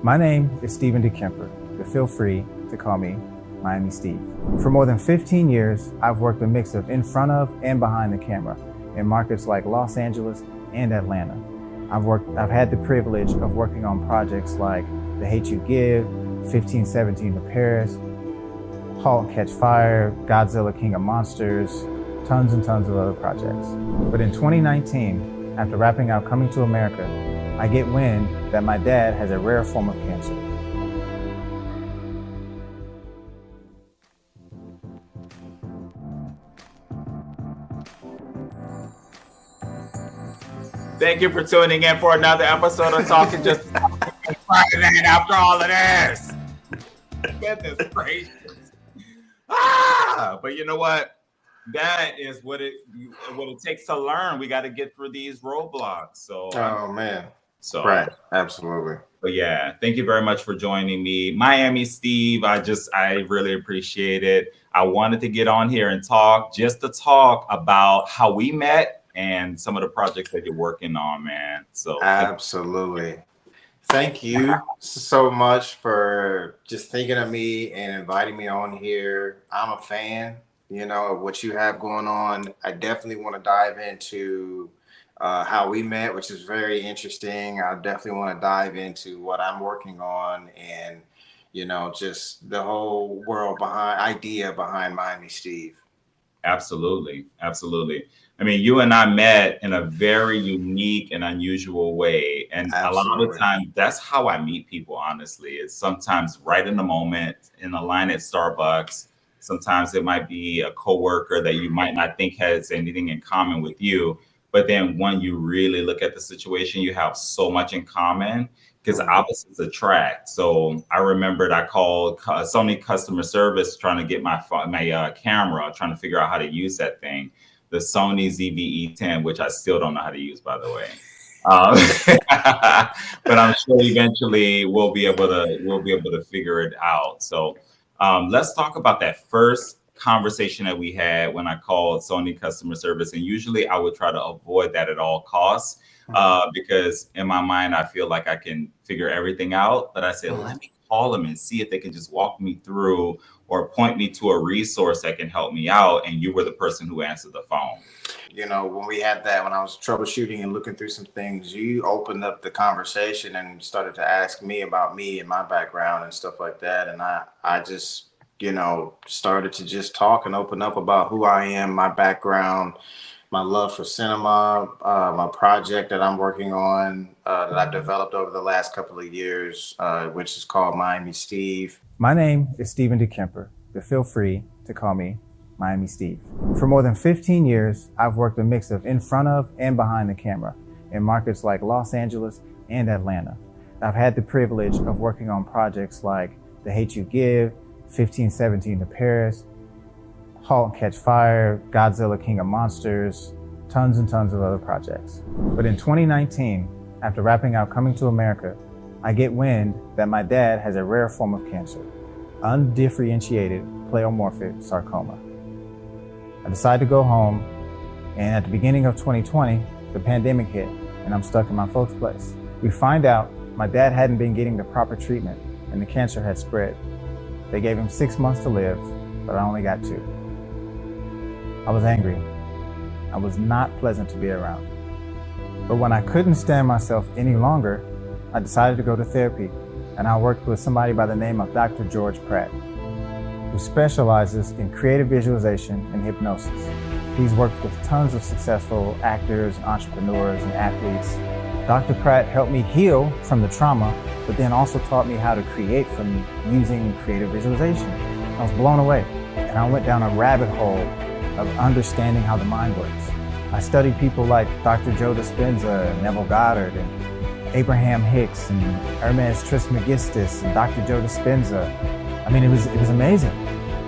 My name is Steven de Ker, but feel free to call me Miami Steve. For more than 15 years, I've worked a mix of in front of and behind the camera in markets like Los Angeles and Atlanta. I've had the privilege of working on projects like The Hate U Give, 1517 to Paris, Halt, Catch Fire, Godzilla, King of Monsters, tons and tons of other projects. But in 2019, after wrapping out Coming to America, I get wind that my dad has a rare form of cancer. Thank you for tuning in for another episode of Talking Just Friday after all of this. Goodness gracious. But you know what? That is what it takes to learn. We got to get through these roadblocks. So Right, absolutely. But yeah, thank you very much for joining me, Miami Steve. I really appreciate it. I wanted to get on here and talk about how we met and some of the projects that you're working on, man. So absolutely. Thank you so much for just thinking of me and inviting me on here. I'm a fan, of what you have going on. I definitely want to dive into how we met, which is very interesting. I definitely want to dive into what I'm working on and, just the whole world idea behind Miami Steve. Absolutely. I mean, you and I met in a very unique and unusual way. And Absolutely. A lot of times that's how I meet people, honestly. It's sometimes right in the moment in a line at Starbucks. Sometimes it might be a coworker that you might not think has anything in common with you. But then when you really look at the situation, you have so much in common because opposites attract. So I remembered I called Sony customer service trying to get my camera, trying to figure out how to use that thing. The Sony ZV-E10, which I still don't know how to use, by the way. But I'm sure eventually we'll be able to figure it out. So let's talk about that first conversation that we had when I called Sony customer service. And usually I would try to avoid that at all costs because in my mind, I feel like I can figure everything out. But I said, let me call them and see if they can just walk me through or point me to a resource that can help me out. And you were the person who answered the phone. When we had that, when I was troubleshooting and looking through some things, you opened up the conversation and started to ask me about me and my background and stuff like that. And I just, started to just talk and open up about who I am, my background, my love for cinema, my project that I'm working on that I've developed over the last couple of years, which is called Miami Steve. My name is Steven de Ker, but feel free to call me Miami Steve. For more than 15 years, I've worked a mix of in front of and behind the camera in markets like Los Angeles and Atlanta. I've had the privilege of working on projects like The Hate U Give, 1517 to Paris, Halt, Catch Fire, Godzilla, King of Monsters, tons and tons of other projects. But in 2019, after wrapping out Coming to America, I get wind that my dad has a rare form of cancer, undifferentiated pleomorphic sarcoma. I decide to go home, and at the beginning of 2020, the pandemic hit, and I'm stuck in my folks' place. We find out my dad hadn't been getting the proper treatment, and the cancer had spread. They gave him 6 months to live, but I only got 2. I was angry. I was not pleasant to be around. But when I couldn't stand myself any longer, I decided to go to therapy, and I worked with somebody by the name of Dr. George Pratt, who specializes in creative visualization and hypnosis. He's worked with tons of successful actors, entrepreneurs, and athletes. Dr. Pratt helped me heal from the trauma, but then also taught me how to create from using creative visualization. I was blown away, and I went down a rabbit hole of understanding how the mind works. I studied people like Dr. Joe Dispenza, Neville Goddard, and Abraham Hicks, and Hermes Trismegistus, and Dr. Joe Dispenza. I mean, it was amazing.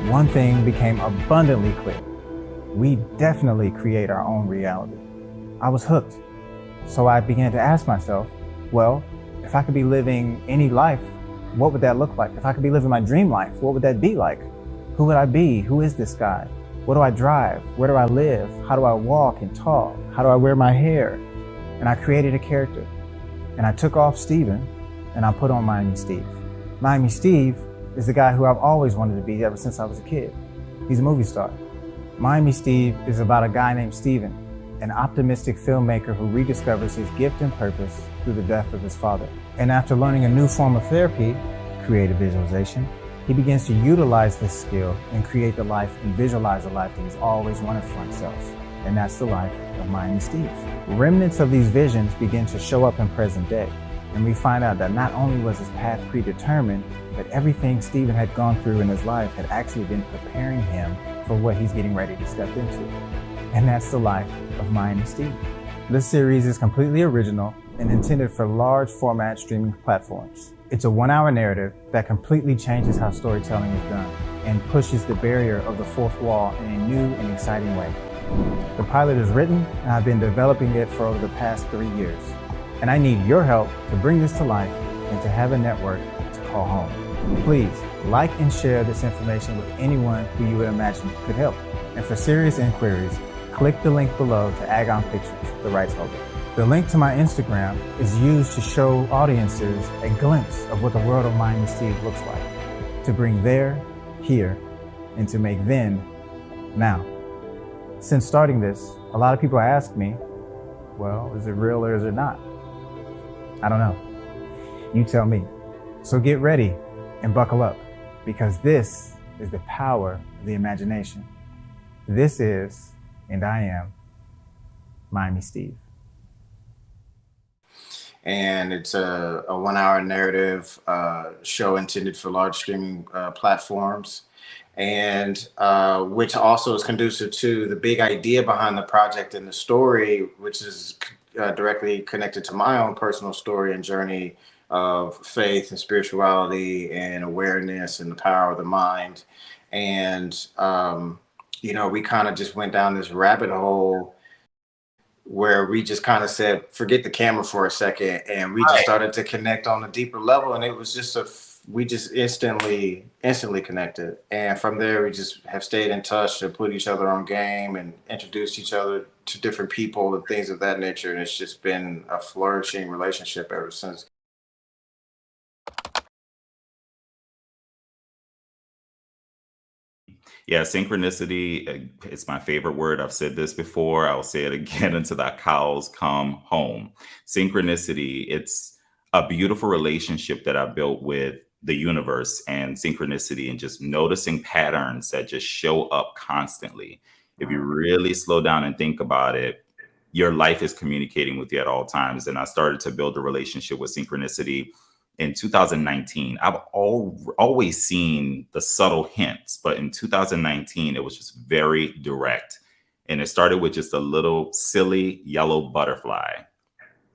One thing became abundantly clear. We definitely create our own reality. I was hooked. So I began to ask myself, well, if I could be living any life, what would that look like? If I could be living my dream life, what would that be like? Who would I be? Who is this guy? What do I drive? Where do I live? How do I walk and talk? How do I wear my hair? And I created a character. And I took off Steven and I put on Miami Steve. Miami Steve is the guy who I've always wanted to be ever since I was a kid. He's a movie star. Miami Steve is about a guy named Steven, an optimistic filmmaker who rediscovers his gift and purpose through the death of his father. And after learning a new form of therapy, creative visualization, he begins to utilize this skill and create the life and visualize the life that he's always wanted for himself. And that's the life of Miami Steve. Remnants of these visions begin to show up in present day. And we find out that not only was his path predetermined, but everything Steven had gone through in his life had actually been preparing him for what he's getting ready to step into. And that's the life of Miami Steve. This series is completely original and intended for large format streaming platforms. It's a 1-hour narrative that completely changes how storytelling is done and pushes the barrier of the fourth wall in a new and exciting way. The pilot is written, and I've been developing it for over the past 3 years. And I need your help to bring this to life and to have a network to call home. Please like and share this information with anyone who you would imagine could help. And for serious inquiries, click the link below to Agon Pictures, the rights holder. The link to my Instagram is used to show audiences a glimpse of what the world of Miami Steve looks like, to bring there, here, and to make then, now. Since starting this, a lot of people ask me, well, is it real or is it not? I don't know. You tell me. So get ready and buckle up, because this is the power of the imagination. This is, and I am, Miami Steve. And it's a 1-hour narrative show intended for large streaming platforms, and which also is conducive to the big idea behind the project and the story, which is directly connected to my own personal story and journey of faith and spirituality and awareness and the power of the mind. And, we kind of just went down this rabbit hole where we just kind of said, forget the camera for a second. And we just started to connect on a deeper level. And it was just we just instantly connected. And from there, we just have stayed in touch to put each other on game and introduced each other to different people and things of that nature. And it's just been a flourishing relationship ever since. Yeah, synchronicity, it's my favorite word. I've said this before. I'll say it again until the cows come home. Synchronicity, it's a beautiful relationship that I built with the universe and synchronicity, and just noticing patterns that just show up constantly. If you really slow down and think about it, your life is communicating with you at all times. And I started to build a relationship with synchronicity in 2019. I've always seen the subtle hints, but in 2019, it was just very direct. And it started with just a little silly yellow butterfly.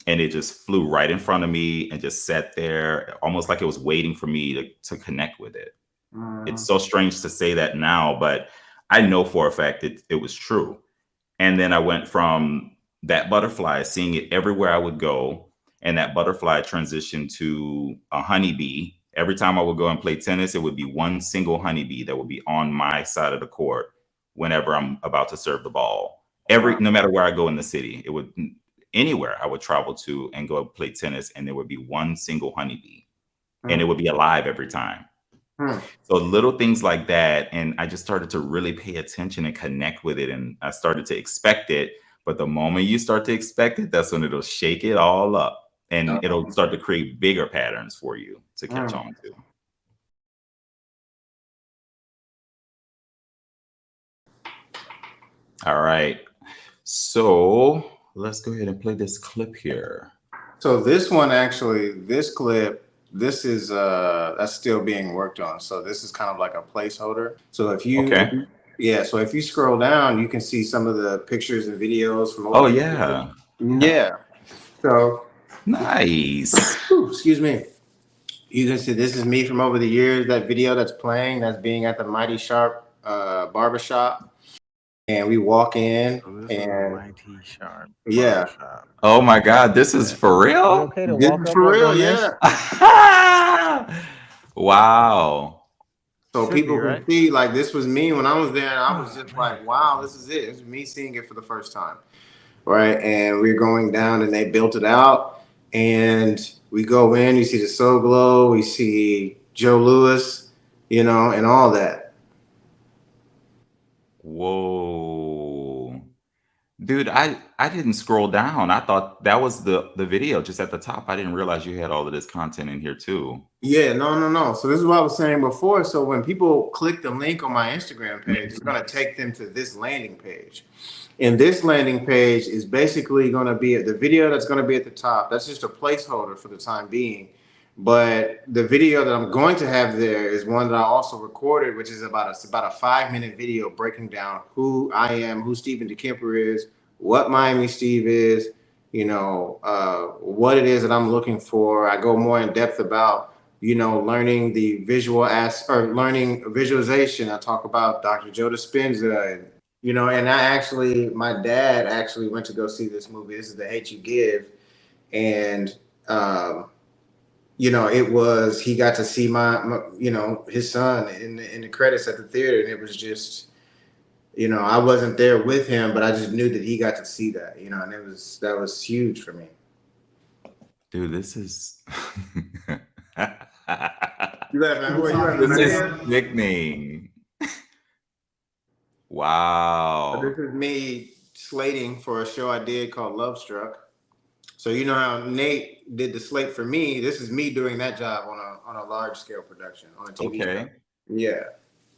And it just flew right in front of me and just sat there, almost like it was waiting for me to connect with it. It's so strange to say that now, but I know for a fact it was true. And then I went from that butterfly, seeing it everywhere I would go, and that butterfly transitioned to a honeybee. Every time I would go and play tennis, it would be one single honeybee that would be on my side of the court whenever I'm about to serve the ball. No matter where I go in the city, it would anywhere I would travel to and go play tennis, and there would be one single honeybee, and it would be alive every time. So little things like that. And I just started to really pay attention and connect with it. And I started to expect it. But the moment you start to expect it, that's when it'll shake it all up. And it'll start to create bigger patterns for you to catch on to. All right. So let's go ahead and play this clip here. So this one, actually, this clip, this is that's still being worked on. So this is kind of like a placeholder. So if you so if you scroll down, you can see some of the pictures and videos from over yeah. So nice. Excuse me. You can see this is me from over the years. That video that's playing, that's being at the Mighty Sharp barbershop. And we walk in and Mighty Sharp. Yeah. Barbershop. Oh my God, this is for real? Okay to This walk is up for like real, on this? yeah. Wow. So Should people be, right? can see, like, this was me when I was there, and I was just like, wow, this is it. It's me seeing it for the first time. Right. And we're going down, and they built it out. And we go in, you see the Soul Glow, we see Joe Louis, and all that. Whoa. Dude, I didn't scroll down. I thought that was the video just at the top. I didn't realize you had all of this content in here too. Yeah, no. So this is what I was saying before. So when people click the link on my Instagram page, it's going to take them to this landing page. And this landing page is basically going to be the video that's going to be at the top. That's just a placeholder for the time being. But the video that I'm going to have there is one that I also recorded, which is about a 5-minute video breaking down who I am, who Steven de Ker is, what Miami Steve is, what it is that I'm looking for. I go more in depth about learning the learning visualization. I talk about Dr. Joe Dispenza, and my dad actually went to go see this movie. This is The Hate You Give. And, he got to see my his son in the credits at the theater. And it was just, I wasn't there with him, but I just knew that he got to see that, and that was huge for me. Dude, this is This is sickening. Wow. This is me slating for a show I did called Love Struck. So you know how Nate did the slate for me. This is me doing that job on a large scale production on a TV show. Yeah.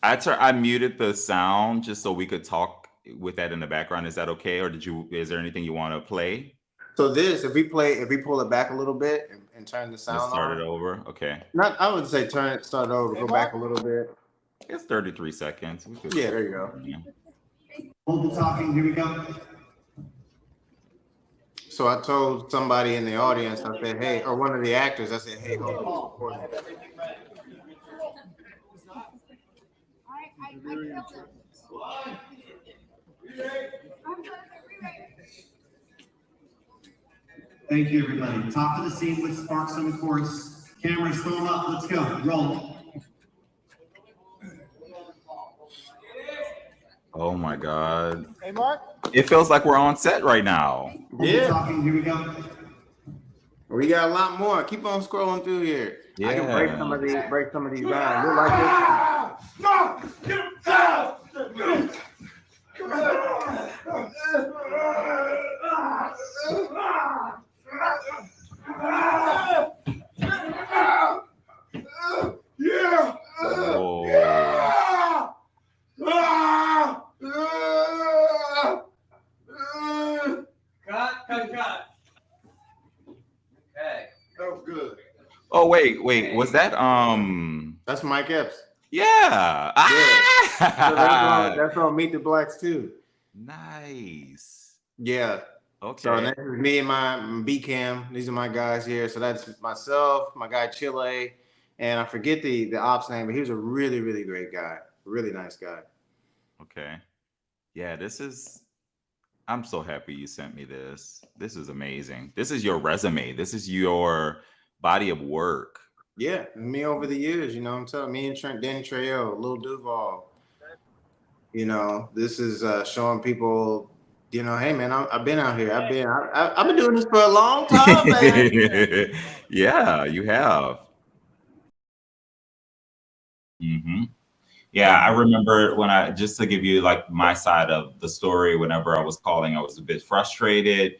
I muted the sound just so we could talk with that in the background. Is that okay? Or is there anything you want to play? So if we pull it back a little bit and turn the sound on. Start it over. Okay. I would say start it over, go back a little bit. It's 33 seconds. Yeah, there you go. Hold the talking, here we go. So I told somebody in the audience, I said, hey, or one of the actors, I said, hey, hold on. Thank you, everybody. Top of the scene with sparks on the course. Cameras, throw them up. Let's go. Roll. Oh my God. Hey, Mark. It feels like we're on set right now. Yeah. Talking, here we go. We got a lot more. Keep on scrolling through here. Yeah. I can break some of these down. You like this? Yeah. Cut. Okay. That was good. Oh wait. Was that That's Mike Epps. Yeah. So that's on Meet the Blacks too. Nice. Yeah. Okay. So this is me and my B-Cam. These are my guys here. So that's myself, my guy Chile, and I forget the ops name, but he was a really, really great guy. Really nice guy. Okay. Yeah, I'm so happy you sent me this. This is amazing. This is your resume. This is your body of work. Yeah, me over the years, I'm telling me and Danny Trejo, Lil Duval. This is showing people, hey man, I've been out here. I've been doing this for a long time, man. Yeah, you have. Mm-hmm. Yeah, I remember just to give you like my side of the story, whenever I was calling, I was a bit frustrated,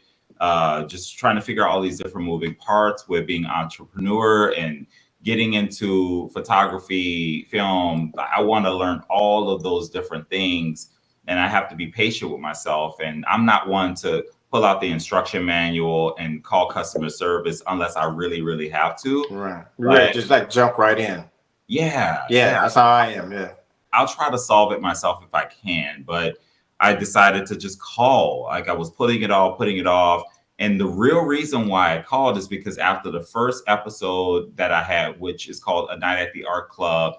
just trying to figure out all these different moving parts with being an entrepreneur and getting into photography, film. I want to learn all of those different things, and I have to be patient with myself. And I'm not one to pull out the instruction manual and call customer service unless I really, really have to. Right. Just like jump right in. Yeah. That's how I am. Yeah. I'll try to solve it myself if I can, but I decided to just call. Like I was putting it off. And the real reason why I called is because after the first episode that I had, which is called A Night at the Art Club,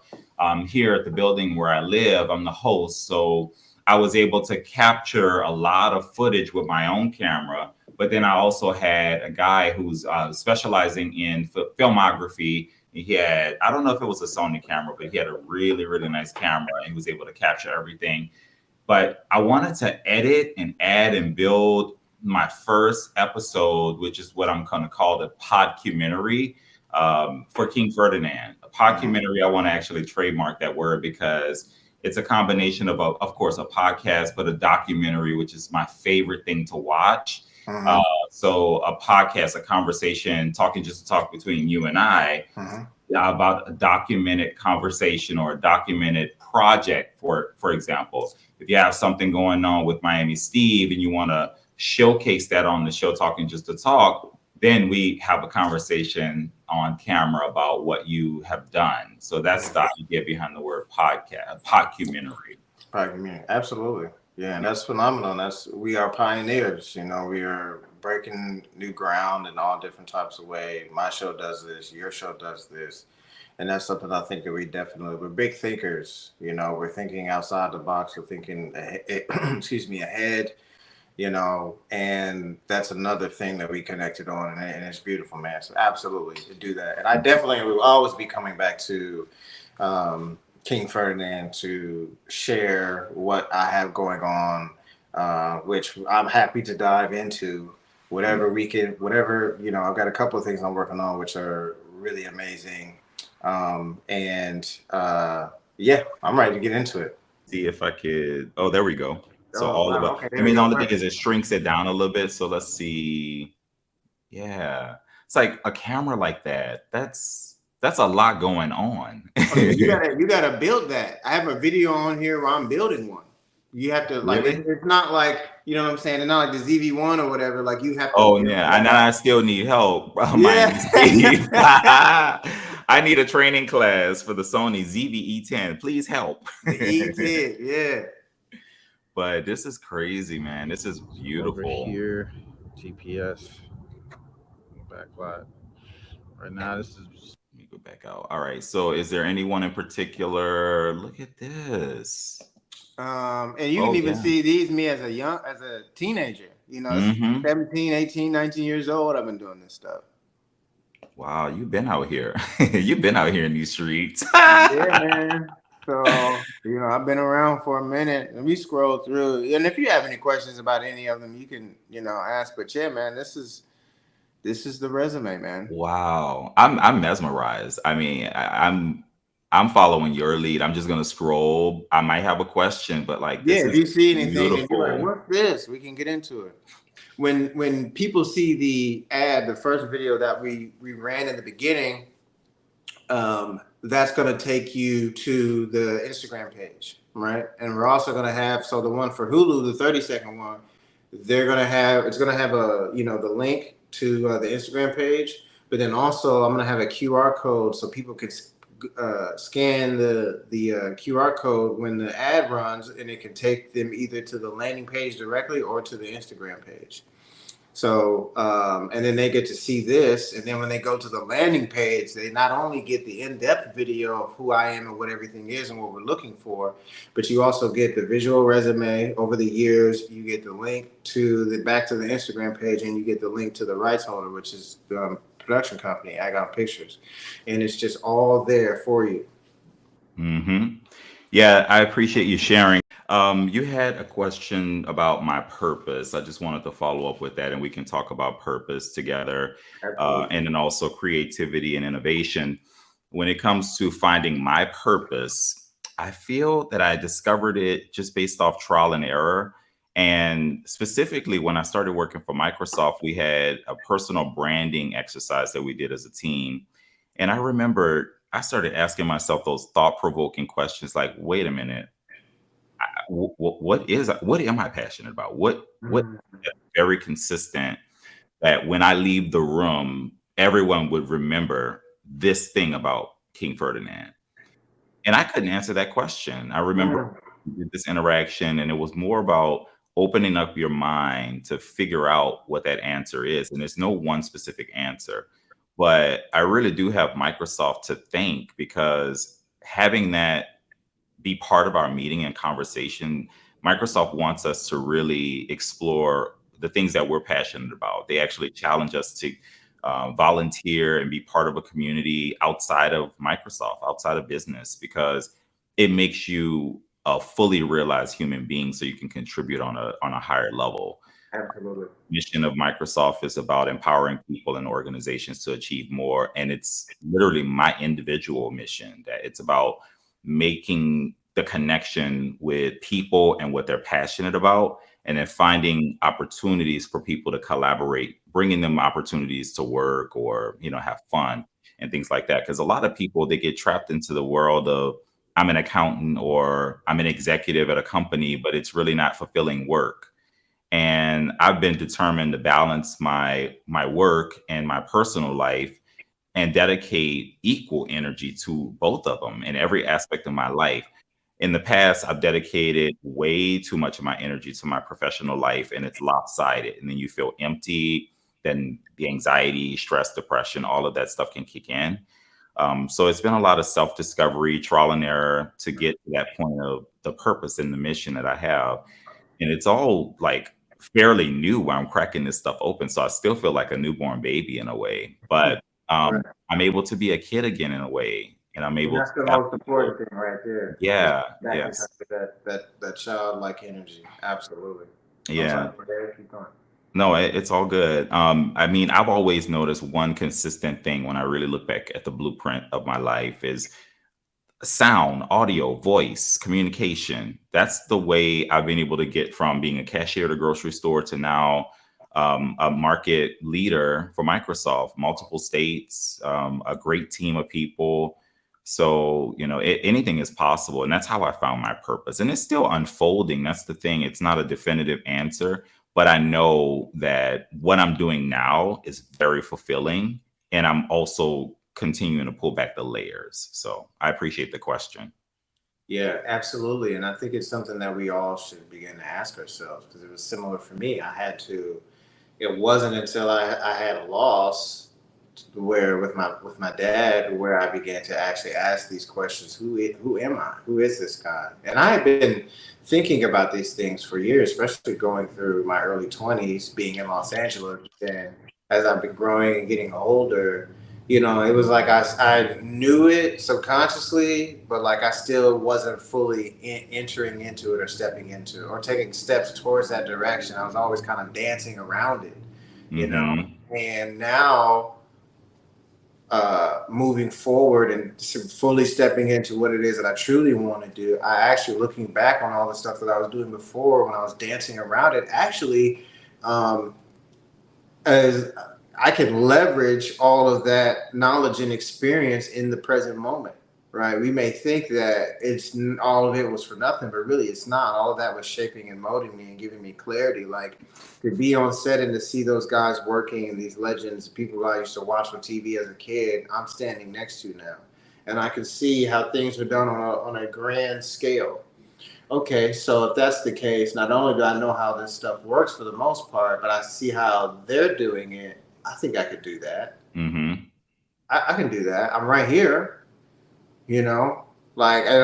here at the building where I live, I'm the host. So I was able to capture a lot of footage with my own camera. But then I also had a guy who's specializing in filmography. He had, I don't know if it was a Sony camera, but he had a really, really nice camera and he was able to capture everything. But I wanted to edit and add and build my first episode, which is what I'm going to call the podcumentary for King Ferdinand. A podcumentary, I want to actually trademark that word because it's a combination of course, a podcast, but a documentary, which is my favorite thing to watch. So a podcast, a conversation, just to talk between you and I about a documented conversation or a documented project, for example. If you have something going on with Miami Steve and you want to showcase that on the show, Talking Just to Talk, then we have a conversation on camera about what you have done. So that's the idea behind the word podcast, podcumentary. Podcumentary, absolutely. Yeah, and that's phenomenal. We are pioneers. You know, we are breaking new ground in all different types of ways. My show does this, your show does this. And that's something I think that we're big thinkers. You know, we're thinking outside the box. We're thinking, ahead. You know, and that's another thing that we connected on, and it's beautiful, man. So absolutely to do that. And I definitely will always be coming back to King Ferdinand to share what I have going on, which I'm happy to dive into whatever we can, you know, I've got a couple of things I'm working on, which are really amazing. Yeah, I'm ready to get into it. See if I could. Oh, there we go. So Okay, I mean, the only thing is it shrinks it down a little bit. So let's see. Yeah, it's like a camera like that. That's a lot going on. You gotta build that. I have a video on here where I'm building one. You have to like Really? it's not like, you know what I'm saying, it's not like the ZV1 or whatever. Like you have to. Oh yeah, and I still need help. Yeah. I need a training class for the Sony ZV-E10. Please help. The E10, yeah. But this is crazy, man. This is beautiful. Over here, GPS, backlight. Right now, this is. Let me go back out. All right. So, is there anyone in particular? Look at this. And you can even see me as a teenager. You know, 17, 18, 19 years old. I've been doing this stuff. Wow, you've been out here. You've been out here in these streets. Yeah, man. So, you know, I've been around for a minute, and we scroll through. And if you have any questions about any of them, you can, you know, ask. But yeah, man, this is the resume, man. Wow, I'm mesmerized. I mean, I'm following your lead. I'm just gonna scroll. I might have a question, but like, this if you see anything, beautiful. And you're like, what's this? We can get into it. When people see the ad, the first video that we ran in the beginning, that's going to take you to the Instagram page, right? And we're also going to have, so the one for Hulu, the 30-second one, it's going to have a, you know, the link to the Instagram page, but then also I'm going to have a QR code so people can scan the QR code when the ad runs, and it can take them either to the landing page directly or to the Instagram page. So, and then they get to see this. And then when they go to the landing page, they not only get the in-depth video of who I am and what everything is and what we're looking for, but you also get the visual resume over the years. You get the link to back to the Instagram page, and you get the link to the rights holder, which is the production company, Agon Pictures. And it's just all there for you. Yeah, I appreciate you sharing. You had a question about my purpose. I just wanted to follow up with that, and we can talk about purpose together, and then also creativity and innovation. When it comes to finding my purpose, I feel that I discovered it just based off trial and error. And specifically, when I started working for Microsoft, we had a personal branding exercise that we did as a team. And I remember I started asking myself those thought-provoking questions like, wait a minute, what am I passionate about? What very consistent that when I leave the room, everyone would remember this thing about King Ferdinand. And I couldn't answer that question. I remember this interaction, and it was more about opening up your mind to figure out what that answer is. And there's no one specific answer. But I really do have Microsoft to thank, because having that be part of our meeting and conversation, Microsoft wants us to really explore the things that we're passionate about. They actually challenge us to volunteer and be part of a community outside of Microsoft, outside of business, because it makes you a fully realized human being, so you can contribute on a higher level. Absolutely. Mission of Microsoft is about empowering people and organizations to achieve more. And it's literally my individual mission, that it's about making the connection with people and what they're passionate about, and then finding opportunities for people to collaborate, bringing them opportunities to work or, have fun and things like that. Because a lot of people, they get trapped into the world of, I'm an accountant or I'm an executive at a company, but it's really not fulfilling work. And I've been determined to balance my work and my personal life and dedicate equal energy to both of them in every aspect of my life. In the past, I've dedicated way too much of my energy to my professional life, and it's lopsided. And then you feel empty. Then the anxiety, stress, depression, all of that stuff can kick in. So it's been a lot of self-discovery, trial and error to get to that point of the purpose and the mission that I have. And it's all like fairly new while I'm cracking this stuff open. So I still feel like a newborn baby in a way, but Right. I'm able to be a kid again in a way. And I'm And able that's to the tap most into, important thing right there. yeah, Back in yes, touch with that childlike energy. Absolutely. I'm yeah. sorry, go ahead, keep going. No, it's all good. I mean, I've always noticed one consistent thing when I really look back at the blueprint of my life is sound, audio, voice, communication. That's the way I've been able to get from being a cashier at a grocery store to now a market leader for Microsoft, multiple states, a great team of people. So, anything is possible. And that's how I found my purpose. And it's still unfolding. That's the thing. It's not a definitive answer, but I know that what I'm doing now is very fulfilling. And I'm also continuing to pull back the layers. So I appreciate the question. Yeah, absolutely. And I think it's something that we all should begin to ask ourselves, because it was similar for me. It wasn't until I had a loss where with my dad where I began to actually ask these questions. Who am I? Who is this guy? And I had been thinking about these things for years, especially going through my early 20s, being in Los Angeles. And as I've been growing and getting older, it was like I knew it subconsciously, but like I still wasn't fully entering into it or stepping into it or taking steps towards that direction. I was always kind of dancing around it, you know. Hmm. And now, moving forward and fully stepping into what it is that I truly want to do, I actually, looking back on all the stuff that I was doing before when I was dancing around it, actually, um, as I can leverage all of that knowledge and experience in the present moment, right? We may think that all of it was for nothing, but really it's not. All of that was shaping and molding me and giving me clarity. Like, to be on set and to see those guys working and these legends, people I used to watch on TV as a kid, I'm standing next to now. And I can see how things are done on a grand scale. Okay, so if that's the case, not only do I know how this stuff works for the most part, but I see how they're doing it. I think I could do that. Hmm. I can do that. I'm right here, you know? Like, and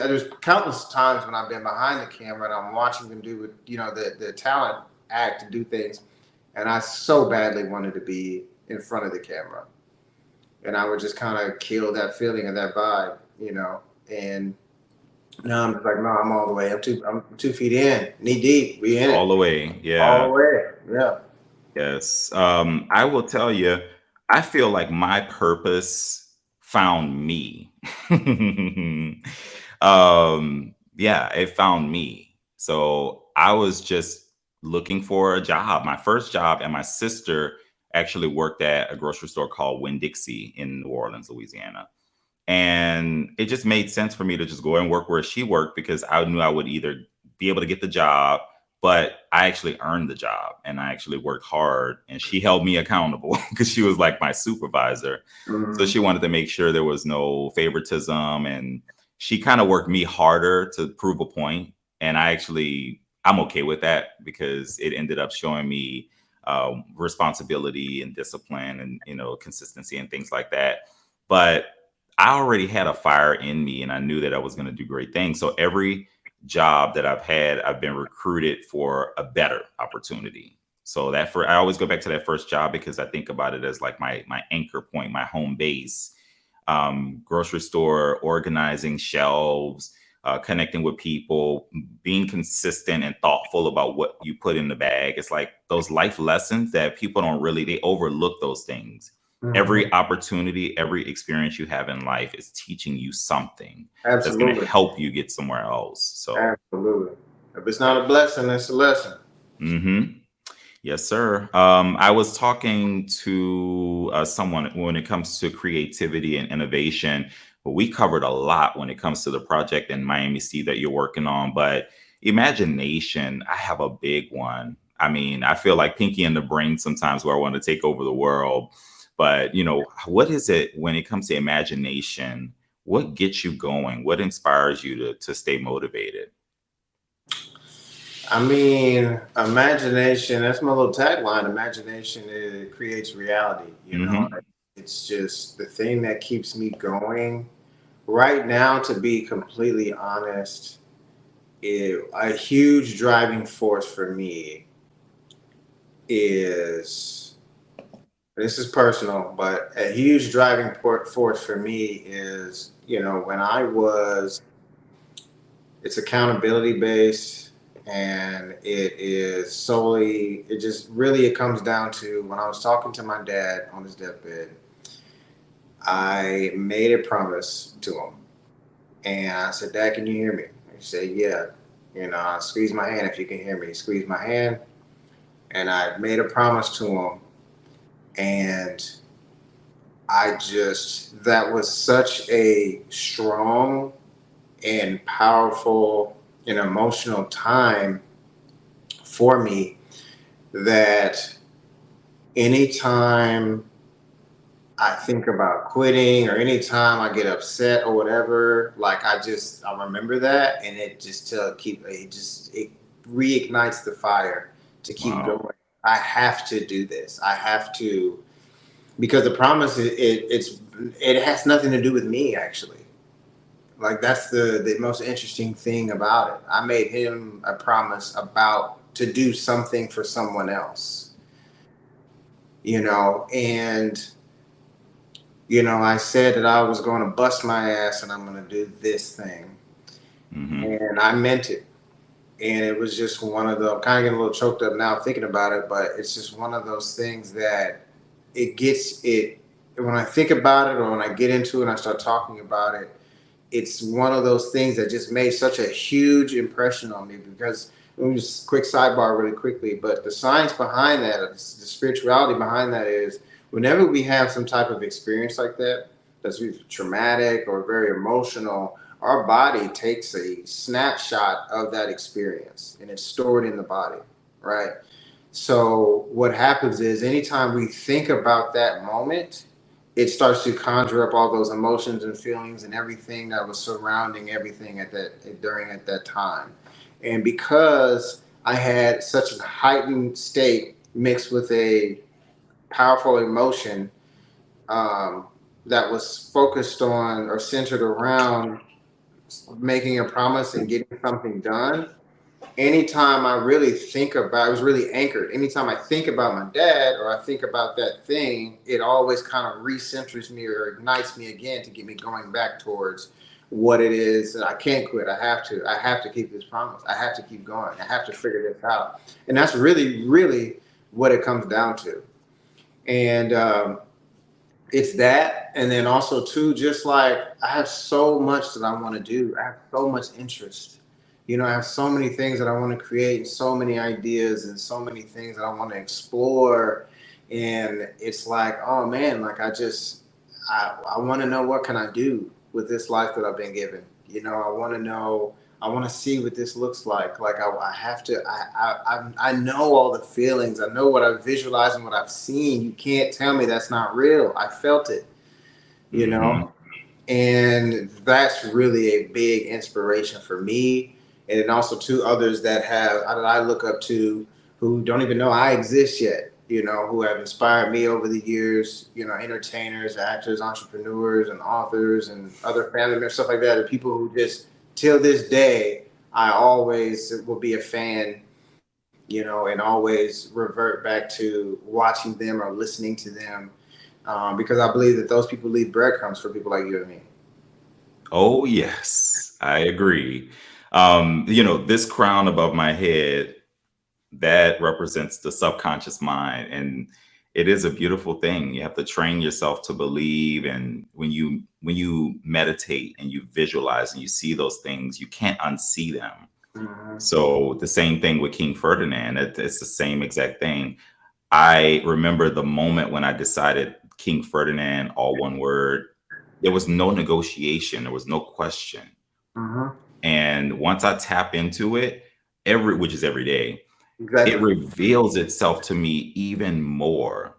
there's countless times when I've been behind the camera and I'm watching them do, the talent act to do things. And I so badly wanted to be in front of the camera. And I would just kind of kill that feeling and that vibe, and now I'm just like, no, I'm all the way. I'm 2 feet in, knee deep. We in All it the way. all the Yeah. way. Yeah. Yes. I will tell you, I feel like my purpose found me. Yeah, it found me. So I was just looking for a job, my first job, and my sister actually worked at a grocery store called Winn-Dixie in New Orleans, Louisiana. And it just made sense for me to just go and work where she worked because I knew I would either be able to get the job, but I actually earned the job and I actually worked hard and she held me accountable because she was like my supervisor. So Mhm. she wanted to make sure there was no favoritism and she kind of worked me harder to prove a point. And I'm okay with that because it ended up showing me responsibility and discipline and, consistency and things like that. But I already had a fire in me and I knew that I was going to do great things. So every job that I've had, I've been recruited for a better opportunity. So I always go back to that first job because I think about it as like my anchor point, my home base. Grocery store, organizing shelves, connecting with people, being consistent and thoughtful about what you put in the bag. It's like those life lessons that people don't really, they overlook those things. Every opportunity, every experience you have in life is teaching you something that's going Absolutely. to help you get somewhere else. So, Absolutely. If it's not a blessing, it's a lesson. Yes, sir. I was talking to someone when it comes to creativity and innovation. But we covered a lot when it comes to the project in Miami Steve that you're working on. But imagination, I have a big one. I mean, I feel like Pinky in the Brain sometimes where I want to take over the world. But, you know, what is it when it comes to imagination? What gets you going? What inspires you to stay motivated? I mean, imagination, that's my little tagline. Imagination, it creates reality. You know, it's just the thing that keeps me going. Right now, to be completely honest, a huge driving force for me is, this is personal, but a huge driving force for me is, you know, it's accountability based, and it comes down to when I was talking to my dad on his deathbed. I made a promise to him, and I said, "Dad, can you hear me?" He said, "Yeah." You know, I squeezed my hand. If you can hear me, squeeze my hand. And I made a promise to him, and that was such a strong and powerful and emotional time for me that anytime I think about quitting or anytime I get upset or whatever, like I remember that, and it reignites the fire to keep going. I have to do this. I have to, because the promise it has nothing to do with me, actually. Like that's the most interesting thing about it. I made him a promise to do something for someone else, you know, and you know, I said that I was going to bust my ass and I'm going to do this thing, and I meant it. And it was just one of the, I'm kind of getting a little choked up now thinking about it, but it's just one of those things that when I think about it or when I get into it and I start talking about it, it's one of those things that just made such a huge impression on me. Because let me just quick sidebar really quickly, but the science behind that, the spirituality behind that is whenever we have some type of experience like that, that's traumatic or very emotional, our body takes a snapshot of that experience and it's stored in the body, right? So what happens is anytime we think about that moment, it starts to conjure up all those emotions and feelings and everything that was surrounding everything at that time. And because I had such a heightened state mixed with a powerful emotion, that was focused on or centered around making a promise and getting something done. Anytime I really think about, it was really anchored. Anytime I think about my dad or I think about that thing, it always kind of recenters me or ignites me again to get me going back towards what it is that I can't quit. I have to keep this promise. I have to keep going. I have to figure this out. And that's really, really what it comes down to. And it's that. And then also too, just like I have so much that I want to do. I have so much interest. You know, I have so many things that I want to create and so many ideas and so many things that I want to explore. And it's like, oh man, like I want to know what can I do with this life that I've been given. You know, I want to see what this looks like. Like I have to, I know all the feelings. I know what I've visualized and what I've seen. You can't tell me that's not real. I felt it, you know? And that's really a big inspiration for me. And then also to others that I look up to who don't even know I exist yet, you know, who have inspired me over the years, you know, entertainers, actors, entrepreneurs, and authors, and other family members, stuff like that, and people who just, till this day, I always will be a fan, you know, and always revert back to watching them or listening to them, because I believe that those people leave breadcrumbs for people like you and me. Oh, yes. I agree. This crown above my head, that represents the subconscious mind, and it is a beautiful thing. You have to train yourself to believe, and when you meditate and you visualize and you see those things, you can't unsee them. So the same thing with King Ferdinand. It's the same exact thing. I remember the moment when I decided King Ferdinand, all one word. There was no negotiation. There was no question. And once I tap into it, which is every day, Exactly. it reveals itself to me even more,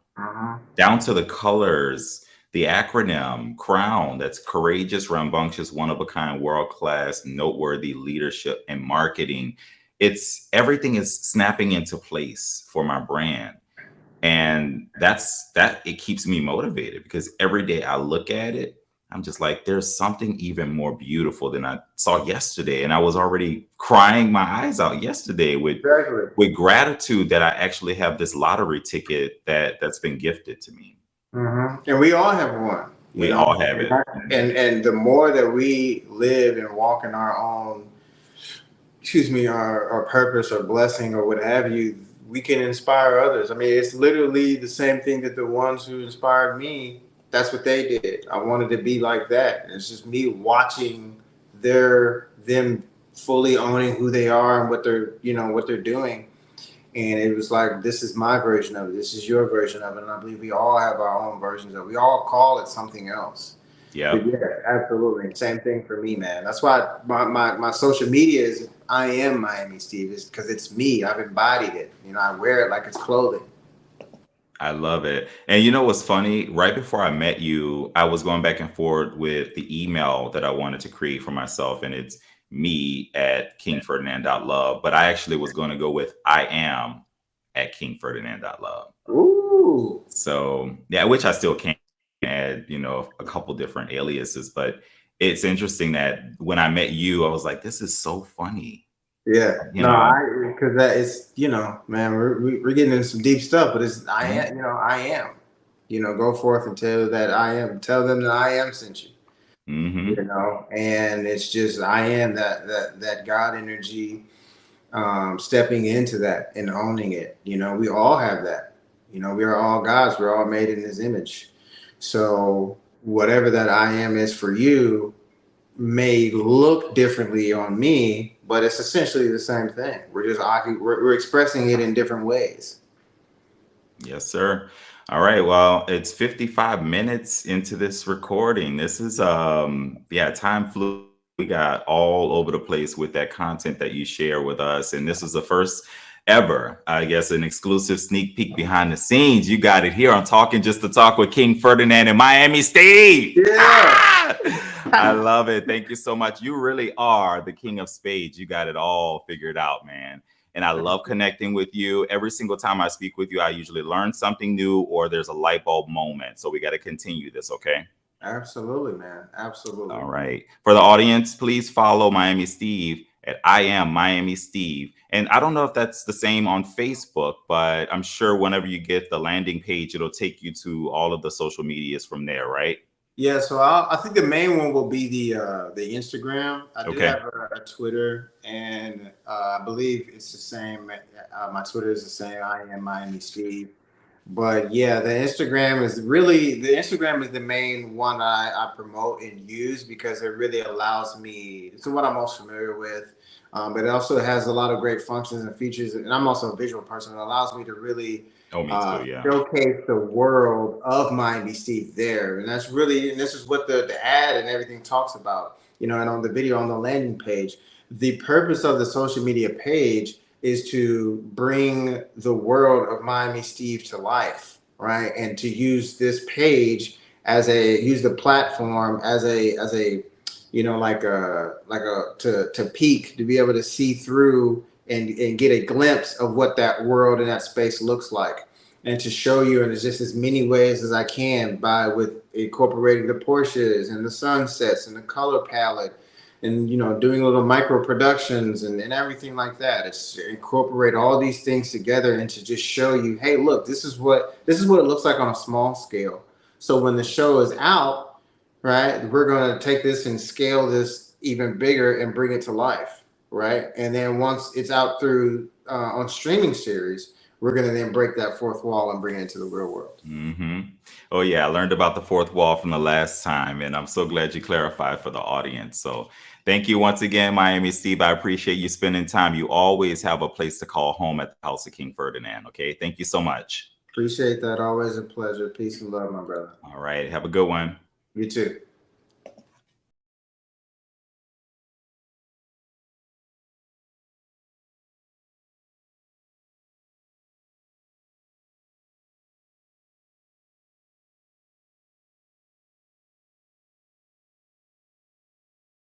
down to the colors, the acronym crown. That's courageous, rambunctious, one of a kind, world class, noteworthy leadership and marketing. It's everything is snapping into place for my brand. And it keeps me motivated, because every day I look at it, I'm just like, there's something even more beautiful than I saw yesterday. And I was already crying my eyes out yesterday with gratitude that I actually have this lottery ticket that's been gifted to me. And we all have one. We all have it. And the more that we live and walk in our own, our purpose or blessing or what have you, we can inspire others. I mean, it's literally the same thing that the ones who inspired me, that's what they did. I wanted to be like that. And it's just me watching them fully owning who they are and what they're doing. And it was like, this is my version of it. This is your version of it. And I believe we all have our own versions of it. We all call it something else. Yeah, absolutely. Same thing for me, man. That's why my social media is I am Miami Steve, is because it's me. I've embodied it. I wear it like it's clothing. I love it. And you know what's funny? Right before I met you, I was going back and forth with the email that I wanted to create for myself, and it's me@kingferdinand.love. But I actually was going to go with I am at kingferdinand.love. Ooh. So yeah, which I still can add, a couple different aliases. But it's interesting that when I met you, I was like, this is so funny. Yeah, because that is, man, we're getting into some deep stuff, but it's I am, go forth and tell them that I am sent you, and it's just I am that God energy, stepping into that and owning it. We all have that. We are all gods. We're all made in His image. So whatever that I am is for you may look differently on me, but it's essentially the same thing. We're expressing it in different ways. Yes, sir. All right. Well, it's 55 minutes into this recording. This is time flew. We got all over the place with that content that you share with us, and this is the first ever, I guess, an exclusive sneak peek behind the scenes. You got it here on Talking Just to Talk with King Ferdinand and Miami Steve. Yeah. I love it. Thank you so much. You really are the king of spades. You got it all figured out, man. And I love connecting with you. Every single time I speak with you, I usually learn something new or there's a light bulb moment. So we got to continue this, okay? Absolutely, man. Absolutely. All right. For the audience, please follow Miami Steve at I am Miami Steve. And I don't know if that's the same on Facebook, but I'm sure whenever you get the landing page, it'll take you to all of the social medias from there, right? Yeah, so I think the main one will be the Instagram. I do have a Twitter, and I believe it's the same. My Twitter is the same. I am Miami Steve. But yeah, the Instagram is the main one I promote and use because it really allows me. It's what I'm most familiar with, but it also has a lot of great functions and features. And I'm also a visual person. It allows me to really showcase the world of Miami Steve there, and this is what the ad and everything talks about. And on the video on the landing page, the purpose of the social media page is to bring the world of Miami Steve to life, right? And to use this page use the platform as a to peek, to be able to see through and get a glimpse of what that world and that space looks like, and to show you in just as many ways as I can with incorporating the Porsches and the sunsets and the color palette, and doing little micro productions and everything like that. It's to incorporate all these things together and to just show you, hey, look, this is what it looks like on a small scale. So when the show is out, right, we're going to take this and scale this even bigger and bring it to life, right? And then once it's out through on streaming series, we're going to then break that fourth wall and bring it into the real world. Oh yeah, I learned about the fourth wall from the last time, and I'm so glad you clarified for the audience. So thank you once again, Miami Steve. I appreciate you spending time. You always have a place to call home at the House of King Ferdinand. Okay, thank you so much. Appreciate that. Always a pleasure. Peace and love, my brother. All right, have a good one. You too.